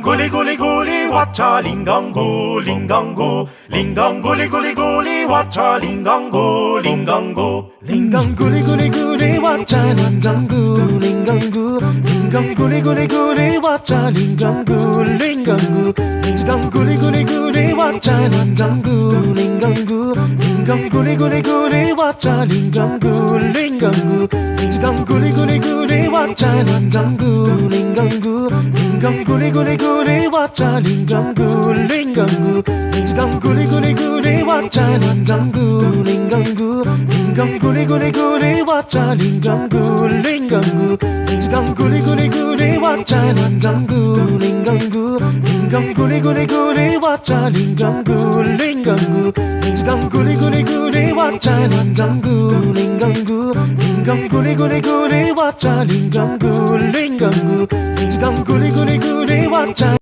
Guli guli guli wacha lingango lingango lingang guli guli guli wacha lingango lingango 링강 구리구리구리 왔자 링강구 링강구 링강 구리구리구리 왔자 링강구 링강구 링강 구리구리구리 왔자 링강구 링강구 링강 구리구리구리 왔자 링강구 링강구 링강 구리구리구리 왔자 링강구 링강구 링강 구리구리구리 왔자 링강구 링강구 링강 구리구리구리 왔자 링강구 링강구 링강 구리구리구리 왔자 링강구 링강구 링강 구리구리구리 왔자 링강구 링강구 링강 구리구리구리 왔자 링강구 링강구 링강 구리구리구리 왔자 링강구 링강구 링강 구리구리구리 왔자 링강구 링강구 링강 구리구리구리 왔자